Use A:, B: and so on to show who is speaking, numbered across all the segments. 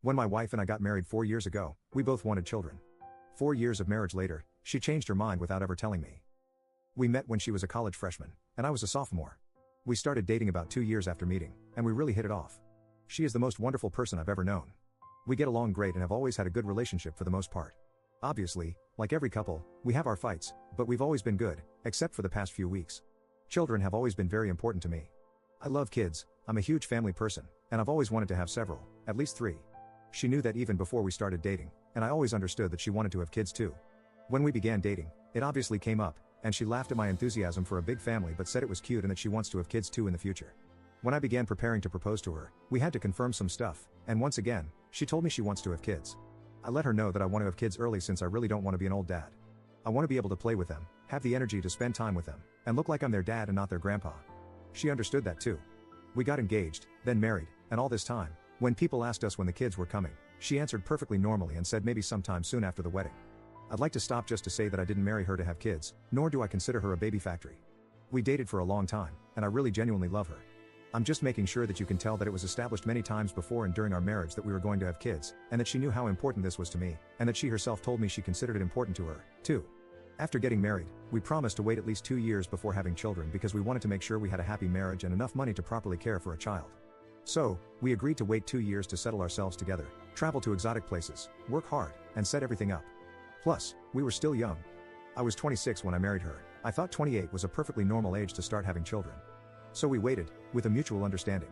A: When my wife and I got married 4 years ago, we both wanted children. 4 years of marriage later, she changed her mind without ever telling me. We met when she was a college freshman, and I was a sophomore. We started dating about 2 years after meeting, and we really hit it off. She is the most wonderful person I've ever known. We get along great and have always had a good relationship for the most part. Obviously, like every couple, we have our fights, but we've always been good, except for the past few weeks. Children have always been very important to me. I love kids, I'm a huge family person, and I've always wanted to have several, at least 3. She knew that even before we started dating, and I always understood that she wanted to have kids too. When we began dating, it obviously came up, and she laughed at my enthusiasm for a big family but said it was cute and that she wants to have kids too in the future. When I began preparing to propose to her, we had to confirm some stuff, and once again, she told me she wants to have kids. I let her know that I want to have kids early since I really don't want to be an old dad. I want to be able to play with them, have the energy to spend time with them, and look like I'm their dad and not their grandpa. She understood that too. We got engaged, then married, and all this time, when people asked us when the kids were coming, she answered perfectly normally and said maybe sometime soon after the wedding. I'd like to stop just to say that I didn't marry her to have kids, nor do I consider her a baby factory. We dated for a long time, and I really genuinely love her. I'm just making sure that you can tell that it was established many times before and during our marriage that we were going to have kids, and that she knew how important this was to me, and that she herself told me she considered it important to her, too. After getting married, we promised to wait at least 2 years before having children because we wanted to make sure we had a happy marriage and enough money to properly care for a child. So, we agreed to wait 2 years to settle ourselves together, travel to exotic places, work hard, and set everything up. Plus, we were still young. I was 26 when I married her. I thought 28 was a perfectly normal age to start having children. So we waited, with a mutual understanding.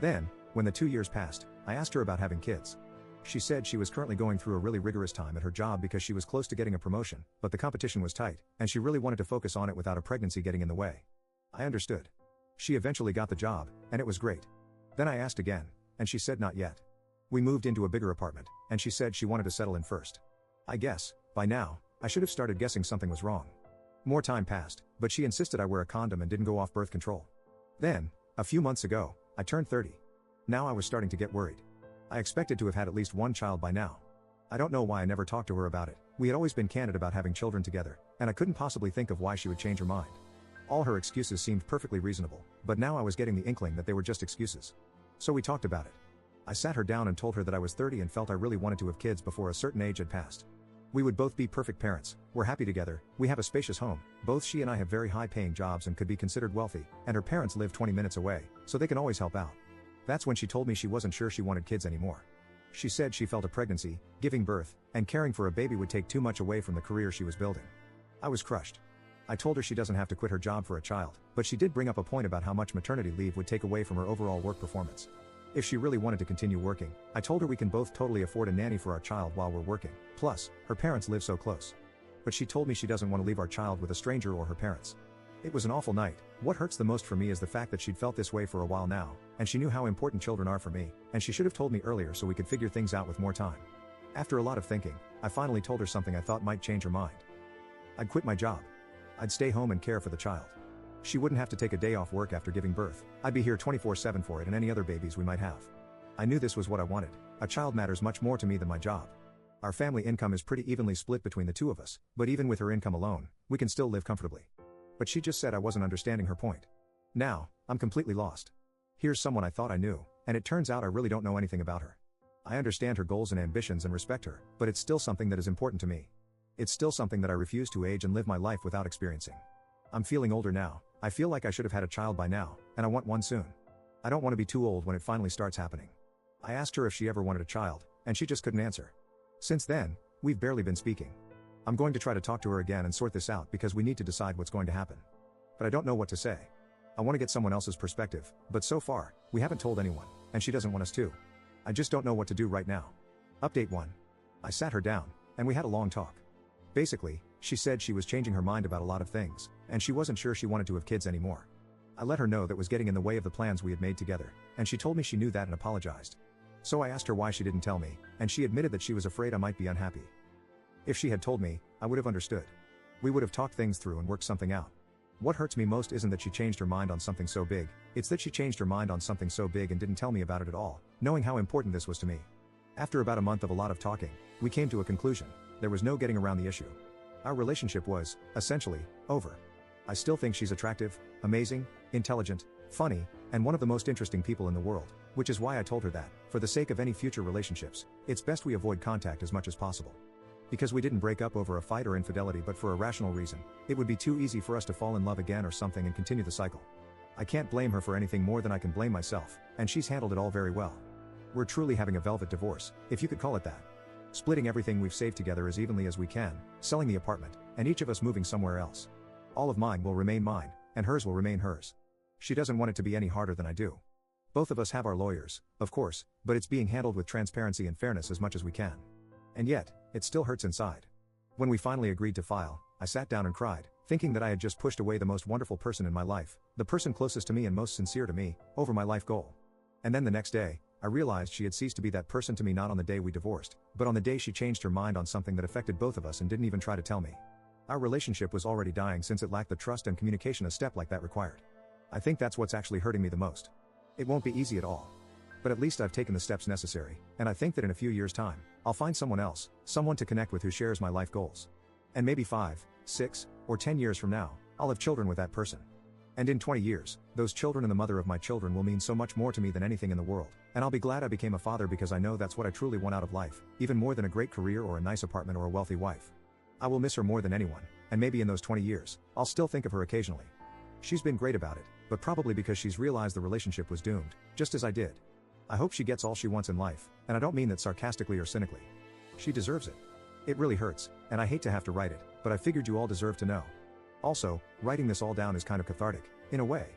A: Then, when the 2 years passed, I asked her about having kids. She said she was currently going through a really rigorous time at her job because she was close to getting a promotion, but the competition was tight, and she really wanted to focus on it without a pregnancy getting in the way. I understood. She eventually got the job, and it was great. Then I asked again, and she said not yet. We moved into a bigger apartment, and she said she wanted to settle in first. I guess, by now, I should have started guessing something was wrong. More time passed, but she insisted I wear a condom and didn't go off birth control. Then, a few months ago, I turned 30. Now I was starting to get worried. I expected to have had at least one child by now. I don't know why I never talked to her about it. We had always been candid about having children together, and I couldn't possibly think of why she would change her mind. All her excuses seemed perfectly reasonable, but now I was getting the inkling that they were just excuses. So we talked about it. I sat her down and told her that I was 30 and felt I really wanted to have kids before a certain age had passed. We would both be perfect parents, we're happy together, we have a spacious home, both she and I have very high-paying jobs and could be considered wealthy, and her parents live 20 minutes away, so they can always help out. That's when she told me she wasn't sure she wanted kids anymore. She said she felt a pregnancy, giving birth, and caring for a baby would take too much away from the career she was building. I was crushed. I told her she doesn't have to quit her job for a child, but she did bring up a point about how much maternity leave would take away from her overall work performance. If she really wanted to continue working, I told her we can both totally afford a nanny for our child while we're working, plus, her parents live so close. But she told me she doesn't want to leave our child with a stranger or her parents. It was an awful night. What hurts the most for me is the fact that she'd felt this way for a while now, and she knew how important children are for me, and she should have told me earlier so we could figure things out with more time. After a lot of thinking, I finally told her something I thought might change her mind. I'd quit my job. I'd stay home and care for the child. She wouldn't have to take a day off work after giving birth. I'd be here 24/7 for it and any other babies we might have. I knew this was what I wanted. A child matters much more to me than my job. Our family income is pretty evenly split between the two of us, but even with her income alone, we can still live comfortably. But she just said I wasn't understanding her point. Now, I'm completely lost. Here's someone I thought I knew, and it turns out I really don't know anything about her. I understand her goals and ambitions and respect her, but it's still something that is important to me. It's still something that I refuse to age and live my life without experiencing. I'm feeling older now. I feel like I should have had a child by now, and I want one soon. I don't want to be too old when it finally starts happening. I asked her if she ever wanted a child, and she just couldn't answer. Since then, we've barely been speaking. I'm going to try to talk to her again and sort this out because we need to decide what's going to happen. But I don't know what to say. I want to get someone else's perspective, but so far, we haven't told anyone, and she doesn't want us to. I just don't know what to do right now. Update 1. I sat her down, and we had a long talk. Basically, she said she was changing her mind about a lot of things, and she wasn't sure she wanted to have kids anymore. I let her know that was getting in the way of the plans we had made together, and she told me she knew that and apologized. So I asked her why she didn't tell me, and she admitted that she was afraid I might be unhappy. If she had told me, I would have understood. We would have talked things through and worked something out. What hurts me most isn't that she changed her mind on something so big, it's that she changed her mind on something so big and didn't tell me about it at all, knowing how important this was to me. After about a month of a lot of talking, we came to a conclusion. There was no getting around the issue. Our relationship was, essentially, over. I still think she's attractive, amazing, intelligent, funny, and one of the most interesting people in the world, Which is why I told her that, for the sake of any future relationships, it's best we avoid contact as much as possible. Because we didn't break up over a fight or infidelity but for a rational reason, it would be too easy for us to fall in love again or something and continue the cycle. I can't blame her for anything more than I can blame myself, and she's handled it all very well. We're truly having a velvet divorce, if you could call it that. Splitting everything we've saved together as evenly as we can, selling the apartment, and each of us moving somewhere else. All of mine will remain mine, and hers will remain hers. She doesn't want it to be any harder than I do. Both of us have our lawyers, of course, but it's being handled with transparency and fairness as much as we can. And yet, it still hurts inside. When we finally agreed to file, I sat down and cried, thinking that I had just pushed away the most wonderful person in my life, the person closest to me and most sincere to me, over my life goal. And then the next day, I realized she had ceased to be that person to me, not on the day we divorced, but on the day she changed her mind on something that affected both of us and didn't even try to tell me. Our relationship was already dying since it lacked the trust and communication a step like that required. I think that's what's actually hurting me the most. It won't be easy at all. But at least I've taken the steps necessary, and I think that in a few years' time, I'll find someone else, someone to connect with who shares my life goals. And maybe 5, 6, or 10 years from now, I'll have children with that person. And in 20 years, those children and the mother of my children will mean so much more to me than anything in the world, and I'll be glad I became a father because I know that's what I truly want out of life, even more than a great career or a nice apartment or a wealthy wife. I will miss her more than anyone, and maybe in those 20 years, I'll still think of her occasionally. She's been great about it, but probably because she's realized the relationship was doomed, just as I did. I hope she gets all she wants in life, and I don't mean that sarcastically or cynically. She deserves it. It really hurts, and I hate to have to write it, but I figured you all deserve to know. Also, writing this all down is kind of cathartic, in a way.